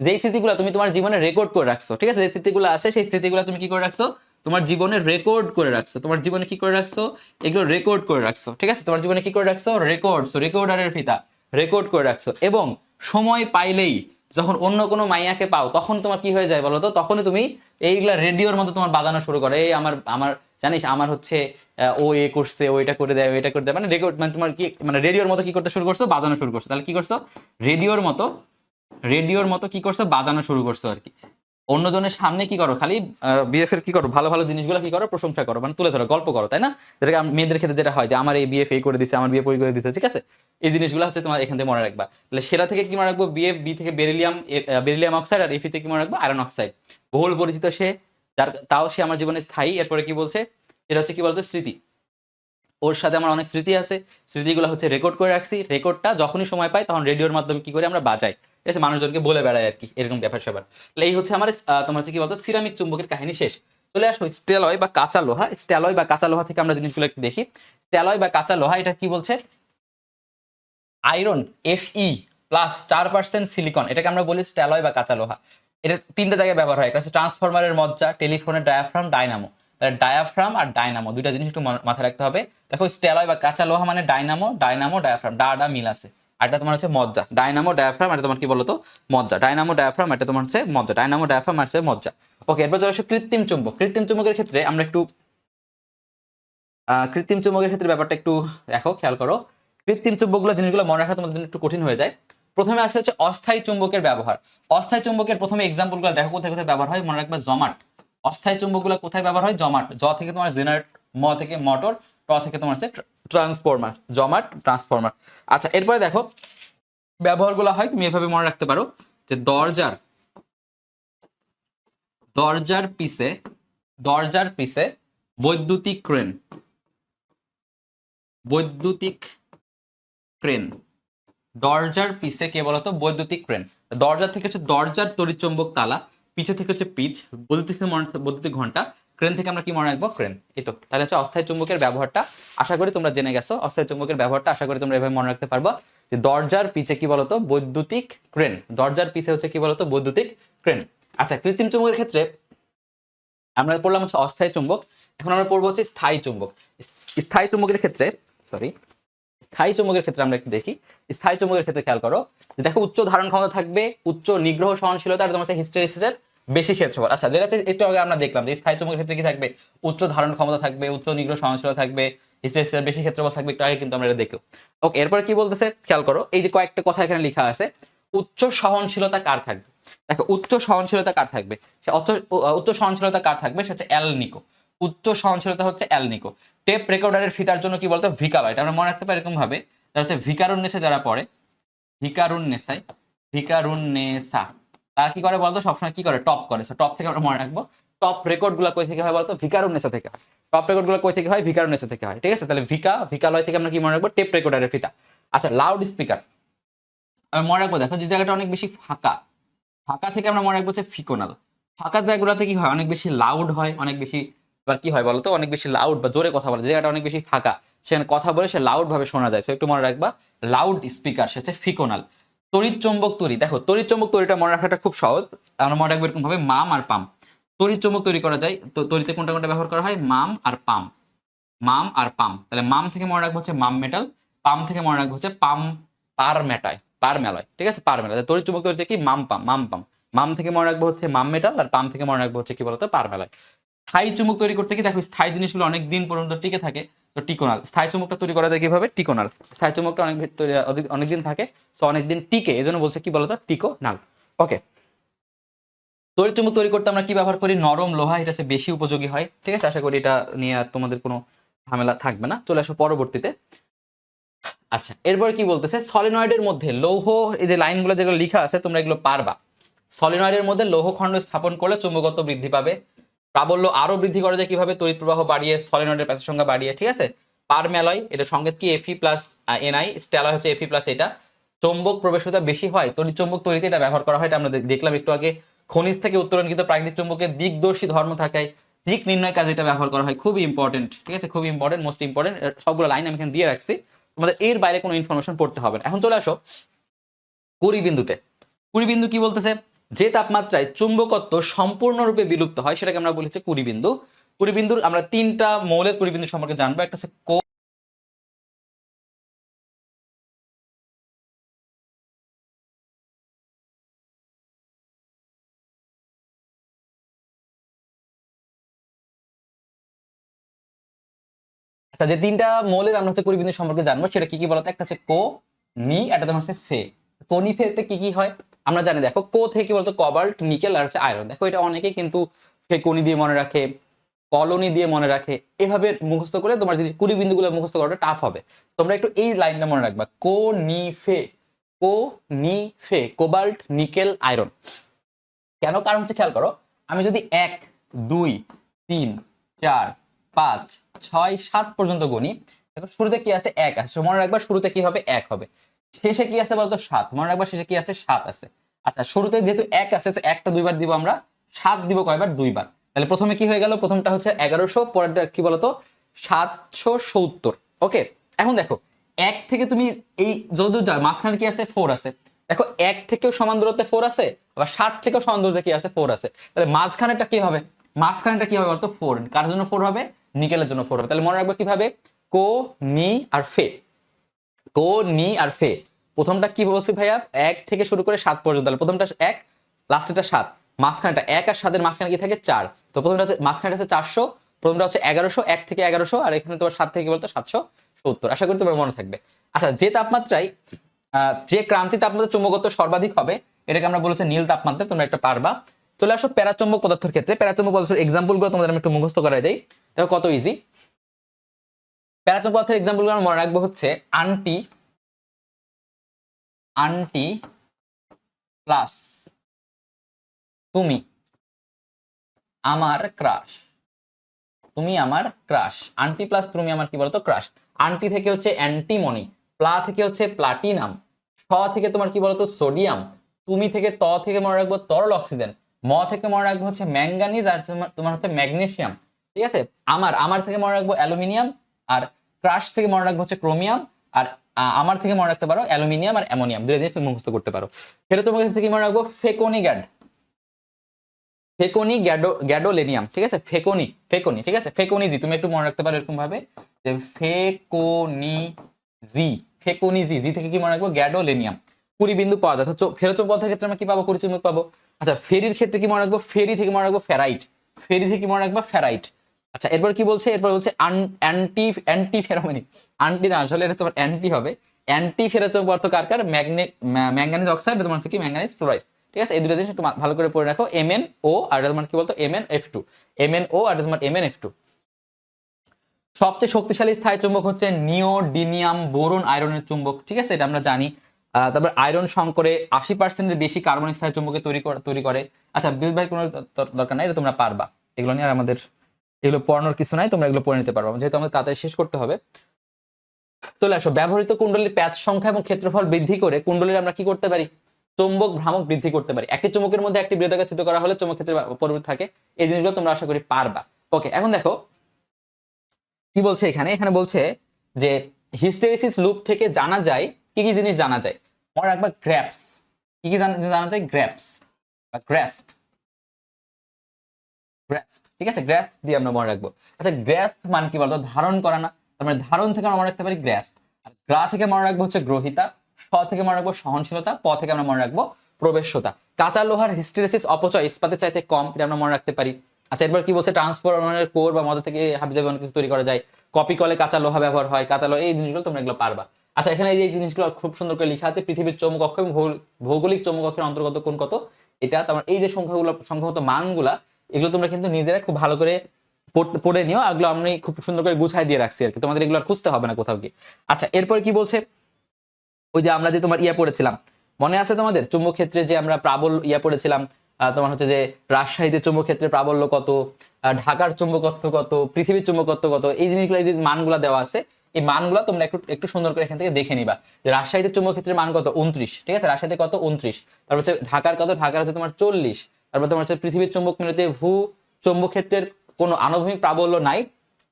যেই স্মৃতিগুলো তুমি তোমার জীবনে রেকর্ড করে রাখছো, ঠিক আছে, যে স্মৃতিগুলো আছে সেই স্মৃতিগুলো তুমি কি করে রাখছো, তোমার জীবনে রেকর্ড করে রাখছো। তোমার জীবনে কি করে রাখছো, এগুলো রেকর্ড করে রাখছো, ঠিক আছে, তোমার জীবনে কি করে রাখছো, রেকর্ডারের ফিতা, রেকর্ড করে রাখছো। এবং সময় পাইলেই যখন অন্য কোনো মাইয়াকে পাও, তখন তোমার কি হয়ে যায় বলতো, তখনই তুমি এইগুলা রেডিওর মতো তোমার বাজানো শুরু করে, এই আমার আমার জানিস আমার হচ্ছে ও এ করছে, ও এটা করে দেয়, ও এটা করে দেয়, মানে রেকর্ড, মানে তোমার কি মানে রেডিওর মতো কি করতে শুরু করছো, বাজানো শুরু করছো। তাহলে কি করছো, রেডিওর মতো রেডিওর মতো কি করছো, বাজানো শুরু করছো আর কি। অন্যজনের সামনে কি করো, খালি বিএফ এর কি করো, ভালো ভালো জিনিসগুলো কি করো, প্রশংসা করো, মানে তুলে ধরো, গল্প করো, তাই না? যেটাকে মেয়েদের ক্ষেত্রে যেটা হয় যে আমার এই বিএফ এই করে দিছে, আমার বিএফ ওই করে দিছে, ঠিক আছে। এই জিনিসগুলো হচ্ছে তোমার এখান থেকে মনে রাখবা। তাহলে সেরা থেকে কি মনে রাখবো, বিএফ, বি থেকে বেরিলিয়াম অক্সাইড, আর এফি থেকে কি মনে রাখবো, আয়রন অক্সাইড। বহুল পরিচিত সে, যার তাও সে আমার জীবনে স্থায়ী। এরপরে কি বলছে, এটা হচ্ছে কি বলতো, স্মৃতি। ওর সাথে আমার অনেক স্মৃতি আছে, স্মৃতিগুলো হচ্ছে রেকর্ড করে রাখছি। রেকর্ডটা যখনই সময় পাই তখন রেডিওর মাধ্যমে কি করে আমরা বাজাই, ঠিক আছে, মানুষজনকে বলে বেড়াই আর কি, এরকম ব্যাপার স্যাপার। তাহলে এই হচ্ছে আমার তোমার হচ্ছে কি বলতো সিরামিক চুম্বকের কাহিনী শেষ। চলে আসো স্টেলয় বা কাঁচা লোহা। স্টেলয় বা কাঁচা লোহা থেকে আমরা জিনিসগুলো একটু দেখি। স্টেলয় বা কাঁচা লোহা, এটা কি বলছে, আয়রন Fe প্লাস 4% সিলিকন, এটাকে আমরা বলি স্টেলয় বা কাঁচা লোহা। এটা তিনটা জায়গায় ব্যবহার হয়। একটা হচ্ছে ট্রান্সফরমারের মজ্জা, টেলিফোনের ডায়াফ্রাম, ডাইনামো। তাহলে ডায়াফ্রাম আর ডাইনামো দুইটা জিনিস একটু মাথায় রাখতে হবে। দেখো স্টেলয় বা কাঁচা লোহা মানে ডাইনামো, ডাইনামো ডায়াফ্রাম, ডা মিল আছে। আর এটা তোমার হচ্ছে মজ্জা, ডাইনামো ডায়াফ্রাম, এটা তোমার কি বলতো মজ্জা, ডাইনামো ডায়াফ্রাম, এটা তোমার হচ্ছে মজ্জা, ডাইনামো ডায়াফ্রাম আর হচ্ছে মজ্জা। ওকে, এরপর চলে আসো কৃত্রিম চুম্বক। কৃত্রিম চুম্বকের ক্ষেত্রে আমরা একটু কৃত্রিম চুম্বকের ক্ষেত্রে ব্যাপারটা একটু দেখো, খেয়াল করো। কৃত্রিম চুম্বকগুলো জিনিসগুলো মনে রাখা তোমাদের জন্য একটু কঠিন হয়ে যায়। প্রথমে আসে হচ্ছে অস্থায়ী চুম্বকের ব্যবহার। অস্থায়ী চুম্বকের প্রথমে এক্সাম্পলগুলো দেখো কোথায় কোথায় ব্যবহার হয়, মনে রাখবে জমাট। অস্থায়ী চুম্বকগুলো কোথায় ব্যবহার হয়, জমাট। জ থেকে তোমার জেনারেট, ম থেকে মোটর, ট থেকে তোমার হচ্ছে ট্রান্সফরমার, জমাট ট্রান্সফরমার। আচ্ছা, এরপরে দেখো ব্যবহারগুলো হয়, তুমি এভাবে মনে রাখতে পারো যে দরজার দরজার পিছে দরজার পিছে বৈদ্যুতিক ক্রেন, বৈদ্যুতিক ক্রেন। দরজার পিছে কে বলতো, বৈদ্যুতিক ক্রেন। দরজা থেকে হচ্ছে দরজার তড়িৎচুম্বক তালা, পিছে থেকে হচ্ছে পিচ, বৈদ্যুতিক থেকে বৈদ্যুতিক ঘন্টা, ক্রেন থেকে আমরা কি মনে রাখবো, ক্রেন। এই তো, তাহলে হচ্ছে অস্থায়ী চুম্বকের ব্যবহারটা আশা করি তোমরা জেনে গেছো। অস্থায়ী চুম্বকের ব্যবহারটা আশা করি তোমরা এভাবে মনে রাখতে পারবো যে দরজার পিছে কি বলতো, বৈদ্যুতিক ক্রেন। দরজার পিছে হচ্ছে কি বলতো, বৈদ্যুতিক ক্রেন। আচ্ছা, কৃত্রিম চুম্বকের ক্ষেত্রে আমরা পড়লাম হচ্ছে অস্থায়ী চুম্বক। এখন আমরা পড়বো হচ্ছে স্থায়ী চুম্বক। স্থায়ী চুম্বকের ক্ষেত্রে স্থায়ী চুম্বকের ক্ষেত্রে আমরা একটু দেখি। স্থায়ী চুম্বকের ক্ষেত্রে খেয়াল করো যে দেখো উচ্চ ধারণ ক্ষমতা থাকবে, উচ্চ নিগ্রহ সহনশীলতা, আর তোমার হিস্টেরিসিসের বেশি ক্ষেত্রফল। আচ্ছা, যেটা একটু আগে আমরা দেখলাম যে স্থায়ী চুম্বকের ক্ষেত্রে কি থাকবে, উচ্চ ধারণ ক্ষমতা থাকবে, উচ্চ নিগ্রহ সহনশীলতা থাকবে, হিস্টেরিসিসের বেশি ক্ষেত্রফল থাকবে, একটু আগে কিন্তু আমরা এটা দেখলাম। ওকে, এরপরে কি বলতেছে খেয়াল করো, এই যে কয়েকটা কথা এখানে লেখা আছে। উচ্চ সহনশীলতা কার থাকবে, দেখো উচ্চ সহনশীলতা কার থাকবে, উচ্চ সহনশীলতা কার থাকবে, সে হচ্ছে অ্যালনিকো। উচ্চ সহনশীলতা হচ্ছে অ্যালনিকো। টেপ রেকর্ডারের ফিতার জন্য কি বলতো, ভিকাবা। এটা আমরা মনে রাখতে পারি এরকম ভাবে, তারা হচ্ছে ভিকারুন্নেসে যারা পড়ে, ভিকারুন্নেসা, তারা কি করে বলতো, সবসময় কি করে, টপ করে। টপ থেকে আমরা মনে রাখবো, টপ রেকর্ড গুলা কই থেকে হয় বলতো, ভিকারুন্নেসা থেকে হয়। টপ রেকর্ড গুলো কই থেকে হয়, ভিকারুন্নেসা থেকে হয়, ঠিক আছে। তাহলে ভিকালয় থেকে আমরা কি মনে রাখবো, টেপ রেকর্ডারের ফিতা। আচ্ছা, লাউড স্পিকার আমি মনে রাখবো, দেখো যে জায়গাটা অনেক বেশি ফাঁকা, ফাঁকা থেকে আমরা মনে রাখবো হচ্ছে ফিকোনাল। ফাঁকা জায়গাগুলোতে কি হয়, অনেক বেশি লাউড হয়, অনেক বেশি, বা কি হয় বলতো, অনেক বেশি লাউড বা জোরে কথা বলে। যে জায়গাটা অনেক বেশি ফাঁকা, সেখানে কথা বলে সে লাউড ভাবে শোনা যায়। তো একটু মনে রাখবা, লাউড স্পিকার সে হচ্ছে ফিকোনাল। তড়িৎ চৌম্বক তড়ি, দেখো তড়িৎ চৌম্বক তড়িটা মনে রাখাটা খুব সহজ। আমরা মনে রাখবো এরকম ভাবে, মাম আর পাম। তড়িৎ চৌম্বক তৈরি করা যায়, তো তড়িতে কোনটা কোনটা ব্যবহার করা হয়, মাম আর পাম, মাম আর পাম। তাহলে মাম থেকে মনে রাখবো হচ্ছে মাম মেটাল, পাম থেকে মনে রাখবো হচ্ছে পাম পার মেটায়, পার মেলয়, ঠিক আছে, পার মেলায়। তড়িৎ চুম্বক তৈরিতে কি, মাম পাম, মাম পাম। মাম থেকে মনে রাখবো হচ্ছে মাম মেটাল, আর পাম থেকে মনে রাখবো হচ্ছে কি বলতো, পার মেলয়। স্থায়ী চুম্বক তৈরি করতে কি, দেখো স্থায়ী জিনিসগুলো অনেক দিন পর্যন্ত টিকে থাকে, তো টিকোনাল। স্থায়ী চুম্বকটা তৈরি করা যায় কিভাবে, টিকোনাল। স্থায়ী চুম্বকটা অনেক দিন থাকে, সো অনেক দিন টিকে, এই জন্য বলছে কি বলতো, টিকোনাল। ওকে, তড়িৎ চুম্বক তৈরি করতে আমরা কি ব্যবহার করি? নরম লোহা, এটা হচ্ছে বেশি উপযোগী হয়। ঠিক আছে, আশা করি এটা নিয়ে আর তোমাদের কোনো ঝামেলা থাকবে না। চলে আসো পরবর্তীতে। আচ্ছা, এরপরে কি বলতেছে, সলিনয়েডের মধ্যে লৌহ, এই যে লাইনগুলো যেগুলো লেখা আছে তোমরা এগুলো পারবা। সলিনয়েডের মধ্যে লৌহ খণ্ড স্থাপন করলে চুম্বকত্ব বৃদ্ধি পাবে। প্রাবল্য আরো বৃদ্ধি করা যায় কিভাবে? তড়িৎ প্রবাহ বাড়িয়ে, সলিনয়েডের প্যাচের সংখ্যা বাড়িয়ে। ঠিক আছে, পারম্যালয়, এটা সংকেত কি? Fe প্লাস Ni, স্টেলয় হচ্ছে Fe প্লাস এটা। চৌম্বক প্রবেশতা বেশি হয় তড়িৎ চুম্বক তৈরিতে এটা ব্যবহার করা হয়, এটা আমরা দেখলাম একটু আগে। খনিজ থেকে উত্তোলনকৃত প্রাকৃতিক চুম্বকের দিকদর্শী ধর্ম থাকায় দিক নির্ণয় কাজে এটা ব্যবহার করা হয়। খুবই ইম্পর্টেন্ট, ঠিক আছে, খুবই ইম্পর্টেন্ট, মোস্ট ইম্পর্টেন্ট। সবগুলো লাইন আমি এখানে দিয়ে রাখছি, তোমাদের এর বাইরে কোনো ইনফরমেশন পড়তে হবে না। এখন চলে আসো কুড়ি বিন্দুতে। কুড়ি বিন্দু কি বলতেছে? যে তাপমাত্রায় চুম্বকত্ব সম্পূর্ণরূপে বিলুপ্ত হয় সেটাকে আমরা বলি হচ্ছে কুড়ি বিন্দু। কুড়ি বিন্দুর আমরা তিনটা মৌলের কুড়ি বিন্দু সম্পর্কে জানবো। একটা হচ্ছে আচ্ছা, যে তিনটা মৌলের আমরা হচ্ছে কুড়ি বিন্দু সম্পর্কে জানবো সেটা কি কি বলতো? একটা হচ্ছে কো, নি, একটা তোমার হচ্ছে ফে। কোনি ফেতে কি কি হয় আমরা জানি। দেখো, কো থেকে কি বলতো? কবাল্ট, নিকেল আর হচ্ছে আয়রন। দেখো, এটা অনেকে কিন্তু ফেকনি দিয়ে মনে রাখে, কলোনি দিয়ে মনে রাখে। এভাবে মুখস্থ করে তোমার যদি কুড়ি বিন্দুগুলো মুখস্থ করাটা টাফ হবে। তোমরা একটু এই লাইনটা মনে রাখবা, কো নি ফে, কো নি ফে, কোবাল্ট, নিকেল, আয়রন। কেন? কারণ হচ্ছে খেয়াল করো, আমি যদি 1 2 3 4 5 6 7 পর্যন্ত গুনি, দেখো শুরুতে কি আছে? 1 আছে। মনে রাখবা শুরুতে কি হবে? 1 হবে। শেষে কি আছে বলতো? 7। মনে রাখবা শেষে কি আছে? 7 আছে। আচ্ছা, শুরুতে যেহেতু 1 আছে, একটা দুইবার দিব আমরা, 7 দিব কয়বার? দুইবার। তাহলে প্রথমে কি হয়ে গেল? প্রথমটা হচ্ছে 1100, পরেরটা কি বলতো? 770। ওকে, এখন দেখো, 1 থেকে তুমি এই যতদূর যাও মাঝখানে কি আছে? 4 আছে। দেখো, 1 থেকেও সমান দূরত্বে 4 আছে, আবার 7 থেকেও সমান দূরত্বে কি আছে? 4 আছে। তাহলে মাঝখানেটা কি হবে? মাঝখানেটা কি হবে বলতো? 4। কার জন্য 4 হবে? নিকেলের জন্য 4 হবে। তাহলে মনে রাখবো কিভাবে? কো, নি আর ফে। কো, নি আর ফে। প্রথমটা কি বলছি ভাইয়া? 1 থেকে শুরু করে 7 পর্যন্ত। তাহলে প্রথমটা 1, লাস্টেরটা 7, মাঝখানেটা 1 আর 7 এর মাঝখানে কি থাকে? 4। তো প্রথমটা হচ্ছে মাঝখানেটা হচ্ছে 400, প্রথমটা হচ্ছে 1100, 1 থেকে 1100, আর এখানে তোমার 7 থেকে কি বলতো? 770। আশা করি তোমার মনে থাকবে। আচ্ছা, যে তাপমাত্রায় যে ক্রান্তি তাপমাত্রা চুম্বকত্ব সর্বাধিক হবে এটাকে আমরা বলেছি নীল তাপমাত্রা। তোমরা একটা পারবা। চলে আসো প্যারাচুম্বক পদার্থের ক্ষেত্রে। প্যারাচুম্বক পদার্থের এক্সাম্পল গুলো তোমাদের আমি একটু মুখস্থ করাই দেই, দেখো কত ইজি। প্যারাচুম্বক পদার্থের এক্সাম্পল গুলো মনে রাখবো হচ্ছে আন্টি, আন্টি প্লাস তুমি আমার ক্রাশ, তুমি আমার ক্রাশ। আন্টি প্লাস তুমি আমার কি বলতো? ক্রাশ। আন্টি থেকে হচ্ছে অ্যান্টিমনি, প্লা থেকে হচ্ছে প্লাটিনাম, স থেকে তোমার কি বলতো? সোডিয়াম, তুমি থেকে ত থেকে মনে রাখবো তরল অক্সিজেন, ম থেকে মনে রাখবো হচ্ছে ম্যাঙ্গানিজ, আর তোমার হচ্ছে ম্যাগনেসিয়াম। ঠিক আছে, আমার থেকে মনে রাখবো অ্যালুমিনিয়াম, আর ক্রাশ থেকে মনে রাখবো হচ্ছে ক্রোমিয়াম, আর আমার থেকে মনে রাখতে পারো অ্যালুমিনিয়াম আর অ্যামোনিয়াম। দুটো জিনিস তুমি মুখস্থ করতে পারো। সেটা তোমার থেকে মনে রাখবো ফেকোনিগ্যাড, ফেকোনি গ্যাডোলেনিয়াম। ঠিক আছে, ফেকোনি, ফেকোনি, ঠিক আছে, ফেকোনিজি তুমি একটু মনে রাখতে পারো এরকম ভাবে যে ফেকোনিজি, ফেকোনিজি, জি থেকে কি মনে রাখবো? গ্যাডোলেনিয়াম। কুড়ি বিন্দু পাওয়া যায়। তো ফেরোচুম্বক পদার্থের ক্ষেত্রে আমরা কি পাবো? কুড়ি চুম্বক পাবো। আচ্ছা, ফেরির ক্ষেত্রে কি মনে রাখবো? ফেরি থেকে মনে রাখবো ফেরাইট, ফেরি থেকে মনে রাখবো ফেরাইট। আচ্ছা, এরপর কি বলছে? এরপর বলছে অ্যান্টি, অ্যান্টি ফেরোমেনি, আন্টি না, আসলে এটা তোমার অ্যান্টি হবে। অ্যান্টি ফেরোচুম্বক পদার্থ কার কার? ম্যাঙ্গানিজ অক্সাইড, তোমার হচ্ছে কি? Manganese fluoride. ঠিক আছে, এই দুটো জিনিস একটু ভালো করে পড়ে রাখো। MnO আর তোমার কি বলতো? MnF2, MnO আর তোমার MnF2। সবচেয়ে শক্তিশালী স্থায়ী চুম্বক হচ্ছে নিওডিমিয়াম বোরন আয়রনের চুম্বক। ঠিক আছে, এটা আমরা জানি। তারপর আয়রন সংকরে 80%-এর বেশি কার্বন স্থায়ী চুম্বকে তৈরি করে। আচ্ছা, বিল ভাই কোনো দরকার নাই, এটা তোমরা পারবা। এগুলো নিয়ে আর আমাদের এগুলো পড়ানোর কিছু নাই, তোমরা এগুলো পড়ে নিতে পারবা, যেহেতু আমাদের তাড়াতাড়ি শেষ করতে হবে। চলে আসো, ব্যবহৃত কুণ্ডলীর প্যাচ সংখ্যা এবং ক্ষেত্রফল বৃদ্ধি করে কুণ্ডলীর আমরা কি করতে পারি? চুম্বক ভ্রামক বৃদ্ধি করতে পারি। একটি চুম্বকের মধ্যে একটি বৃহদাকার ছিদ্র করা হলে চুম্বক ক্ষেত্রে পরিবর্তন থাকে। এই জিনিসগুলো তোমরা আশা করি পারবা। ওকে, এখন দেখো কি বলছে এখানে। এখানে বলছে যে হিস্টেরিসিস লুপ থেকে জানা যায় কি কি জিনিস জানা যায়। মনে রাখবা গ্র্যাপস, কি কি জানা যায়? গ্র্যাপস বা গ্র্যাস্প, গ্র্যাস্প। ঠিক আছে, গ্র্যাস্প দিয়ে আমরা মনে রাখবো। আচ্ছা, গ্র্যাস্প মানে কি বলতো? ধারণ করা না? তার মানে ধারণ থেকে আমরা মনে রাখতে পারি গ্র্যাস্প। আর গ্রা থেকে মনে রাখবো হচ্ছে গ্রহিতা, স থেকে মনে রাখবো সহনশীলতা, প থেকে আমরা মনে রাখবো প্রবেশ্যতা। কাঁচা লোহার হিস্টেরিসিস অপচয় ইস্পাতের চাইতে কম, এটা আমরা মনে রাখতে পারি। আচ্ছা, এরপর কি বলছে? ট্রান্সফরমারের কোর বা মধ্যে থেকে হাবিজাবি অনেক কিছু তৈরি করা যায়। কপি কলে কাঁচা লোহা ব্যবহার হয়, কাঁচা লোহা, এই জিনিসগুলো তোমরা এগুলো পারবা। আচ্ছা, এখানে এই জিনিসগুলো খুব সুন্দর করে লেখা আছে। পৃথিবীর চৌম্বক অক্ষ এবং ভৌগোলিক চৌম্বক অক্ষের অন্তর্গত কোন কত? এটা তোমার এই যে সংখ্যাগত মানগুলা, এগুলো তোমরা কিন্তু নিজেরা খুব ভালো করে পড়ে নিও। এগুলো আমি খুব সুন্দর করে গুছাই দিয়ে রাখছি আর কি, তোমাদের এগুলো আর খুঁজতে হবে না কোথাও কি। আচ্ছা, এরপর কি বলছে, ওই যে আমরা যে তোমার পড়েছিলাম, মনে আছে তোমাদের চুম্বক ক্ষেত্রে যে আমরা প্রাবল্য পড়েছিলাম, তোমার হচ্ছে যে রাজশাহীতে চুম্বক ক্ষেত্রে প্রাবল্য কত, ঢাকার চুম্বকত্ব কত, পৃথিবীর চুম্বকত্ব কত, এই জিনিসগুলো, এই যে মানগুলো দেওয়া আছে, এই মানগুলো তোমরা একটু একটু সুন্দর করে এখান থেকে দেখে নিবা যে রাজশাহীতে চুম্বক ক্ষেত্রের মান কত 29, ঠিক আছে, রাজশাহীতে কত 29, তারপর হচ্ছে ঢাকার কত, ঢাকার হচ্ছে তোমার 40, তারপর তোমার হচ্ছে পৃথিবীর চুম্বক মেরুতে ভূ চুম্বক ক্ষেত্রের কোনো আনুভূমিক প্রাবল্য নাই,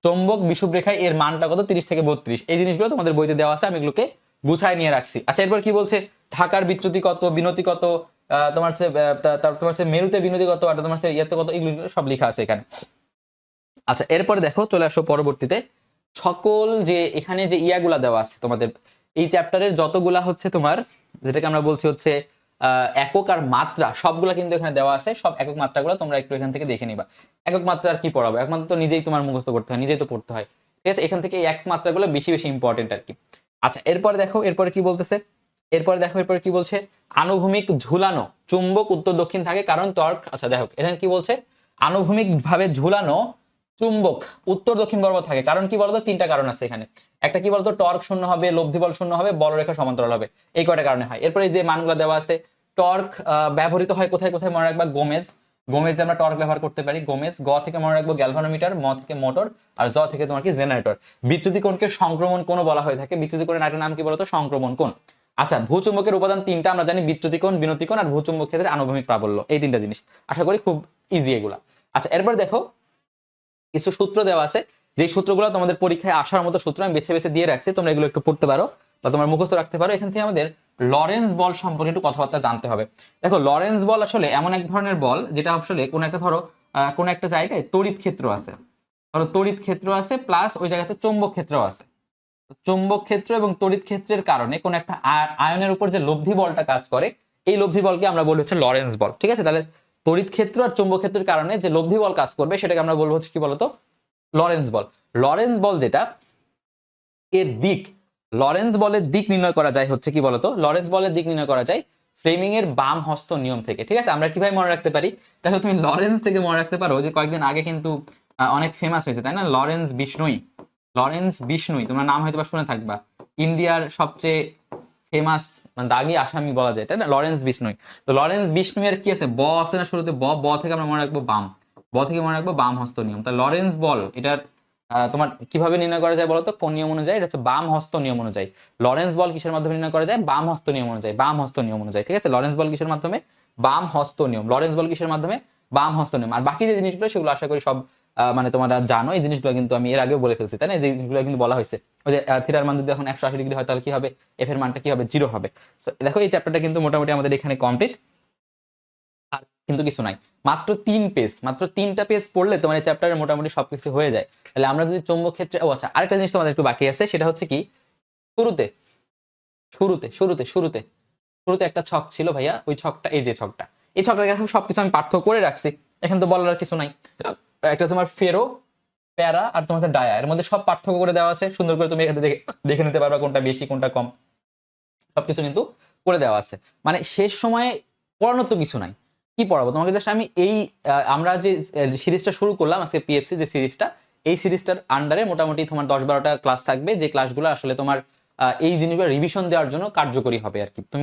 চুম্বক বিষুব রেখায় এর মানটা কত 30 থেকে 32, এই জিনিসগুলো তোমাদের বইতে দেওয়া আছে, আমি এগুলোকে গুছায় নিয়ে রাখছি। আচ্ছা, এরপর কি বলছে, ঢাকার বিচ্যুতি কত, বিনতি কত, তোমার তোমার মেরুতে বিনতি কত, আর তোমার ইয়েতে কত, এগুলো সব লেখা আছে এখানে। আচ্ছা, এরপরে দেখো, চলে আসো পরবর্তীতে, সকল যে এখানে যে ইয়াগুলা দেওয়া আছে তোমাদের এই চ্যাপ্টারের যতগুলা হচ্ছে তোমার, যেটাকে আমরা বলছি হচ্ছে একক আর মাত্রা, সবগুলা কিন্তু এখানে দেওয়া আছে। সব একক মাত্রাগুলো তোমরা একটু এখান থেকে দেখে নিবা। একক মাত্রা আর কি পড়াবো, এক মাত্রা তো নিজেই তোমার মুখস্থ করতে হয়, নিজেই তো পড়তে হয়, ঠিক আছে। এখান থেকে এই এক মাত্রাগুলো বেশি বেশি ইম্পর্টেন্ট আর কি। আচ্ছা, এরপরে দেখো, এরপরে কি বলতেছে, এরপরে কি বলছে, আনুভূমিক ঝুলানো চুম্বক উত্তর দক্ষিণ থাকে কারণ টর্ক। আচ্ছা দেখো, এখানে কি বলছে, আনুভূমিক ভাবে ঝুলানো চুম্বক উত্তর দক্ষিণ বরাবর থাকে কারণ কি বলতো, তিনটা কারণ আছে এখানে। একটা কি বলতো, টর্ক শূন্য হবে, লব্ধি বল শূন্য হবে, বলরেখা সমান্তরাল হবে, এই কয়টা কারণে হয়। এরপরে যে মানগুলো দেওয়া আছে, টর্ক ব্যবহৃত হয় কোথায় কোথায় মনে রাখবা, গোমেজ, গোমেজে আমরা টর্ক ব্যবহার করতে পারি, গোমেজ। গ থেকে মনে রাখবো গ্যালভানোমিটার, ম থেকে মোটর, আর জ থেকে তোমার কি জেনারেটর। বিচ্যুতি কোণকে সংক্রমণ কোণ বলা হয়ে থাকে, বিচ্যুতি কোণের একটা নাম কি বলতো, সংক্রমণ কোণ। আচ্ছা, ভূচুম্বকের উপাদান তিনটা আমরা জানি, বিচ্যুতি কোণ, বিনতি কোণ আর ভূচুম্বক ক্ষেত্রে আনুভূমিক প্রাবল্য, এই তিনটা জিনিস। আশা করি খুব ইজি এগুলা। আচ্ছা, এরপর দেখো, কিছু সূত্র দেওয়া আছে, যে সূত্রগুলো তোমাদের পরীক্ষায় আসার মতো সূত্র আমি বেছে বেছে দিয়ে রাখছি, তোমরা এগুলো একটু পড়তে পারো বা তোমার মুখস্থ রাখতে পারো। এখান থেকে আমাদের লরেন্স বল সম্পর্কে একটু কথাবার্তা জানতে হবে। দেখো, লরেন্স বল আসলে এমন এক ধরনের বল যেটা আসলে কোন একটা, ধরো কোন একটা জায়গায় তড়িৎ ক্ষেত্র আছে, ধরো তড়িৎ ক্ষেত্র আছে প্লাস ওই জায়গাতে চৌম্বক ক্ষেত্রও আছে। চৌম্বক ক্ষেত্র এবং তড়িৎ ক্ষেত্রের কারণে কোন একটা আয়নের উপর যে লব্ধি বলটা কাজ করে, এই লব্ধি বলকে আমরা বলি হচ্ছে লরেন্স বল, ঠিক আছে। তাহলে তড়িৎ ক্ষেত্র আর চৌম্বক ক্ষেত্রের কারণে যে লব্ধি বল কাজ করবে সেটাকে আমরা বলবো হচ্ছে কি বলতো, লরেন্স বল। লরেন্স বল যেটা, এর দিক, লরেন্স বলের দিক নির্ণয় করা যায় হচ্ছে কি বলতো, লরেন্স বলের দিক নির্ণয় করা যায় ফ্লেমিং এর বাম হস্ত নিয়ম থেকে, ঠিক আছে। আমরা কিভাবে মনে রাখতে পারি, দেখো তুমি লরেন্স থেকে মনে রাখতে পারো যে কয়েকদিন আগে কিন্তু অনেক ফেমাস হয়েছে, তাই না, লরেন্স বিষ্ণুই। লরেন্স বিষ্ণুই তোমরা নাম হয়তো বা শুনে থাকবা, ইন্ডিয়ার সবচেয়ে ফেমাস মানে দাগি আসামি বলা যায়, তাই না, লরেন্স বিষ্ণুই। তো লরেন্স বিষ্ণুই এর কি আছে, ব আছে না শুরুতে, ব থেকে আমরা মনে রাখবো বাম, ব থেকে মনে রাখবো বাম হস্ত নিয়ম। তা লরেন্স বল এটার তোমার কিভাবে নির্ণয় করা যায় বলতো, কোন নিয়ম অনুযায়ী, এটা হচ্ছে বাম হস্ত নিয়ম অনুযায়ী। লরেন্স বল কিসের মাধ্যমে নির্ণয় করা যায়, বাম হস্ত নিয়ম অনুযায়ী, বাম হস্ত নিয়ম অনুযায়ী, ঠিক আছে। লরেন্স বল কিসের মাধ্যমে, বাম হস্ত নিয়ম, লরেন্স বল কিসের মাধ্যমে, বাম হস্ত নিয়ম। আর বাকি যে জিনিসগুলো সেগুলো আশা করি সব মানে তোমরা জানো, এই জিনিসগুলো কিন্তু আমি এর আগেও বলে ফেলছি, তাই না, এই জিনিসগুলো কিন্তু বলা হয়েছে। ওই যে থিটার মান যদি এখন 180 ডিগ্রি হয় তাহলে কি হবে, এফ এর মানটা কি হবে, 0 হবে। সো দেখো, এই চ্যাপ্টারটা কিন্তু মোটামুটি আমাদের এখানে কমপ্লিট, আর কিন্তু কিছু নাই, মাত্র 3 পেজ, মাত্র 3টা পেজ পড়লে তোমার এই চ্যাপ্টারে মোটামুটি সবকিছু হয়ে যায়। তাহলে আমরা যদি চৌম্বক ক্ষেত্রে, ও আচ্ছা, আরেকটা জিনিস তোমাদের একটু বাকি আছে, সেটা হচ্ছে কি, শুরুতে শুরুতে শুরুতে শুরুতে শুরুতে একটা ছক ছিল ভাইয়া, ওই ছকটা, এই যে ছকটা, এই ছকটা সবকিছু আমি পার্থক্য করে রাখছি, এখন তো বলার কিছু নাই। একটা তোমার ফেরো, প্যারা আর তোমাদের ডায়া, এর মধ্যে সব পার্থক্য করে দেওয়া আছে, সুন্দর করে তুমি এখানে দেখে নিতে পারবা কোনটা বেশি কোনটা কম, সবকিছু কিন্তু করে দেওয়া আছে। মানে শেষ সময়ে পড়ানোর তো কিছু নাই, কি পড়াবো তোমাকে, জাস্ট আমি এই আমরা যে সিরিজটা শুরু করলাম আজকে, পিএফসি যে সিরিজটা, এই সিরিজটার আন্ডারে মোটামুটি তোমার 10-12টা ক্লাস থাকবে, যে ক্লাসগুলো আসলে তোমার এই জিনিসগুলো রিভিশন দেওয়ার জন্য কার্যকরী হবে আর কি। তুমি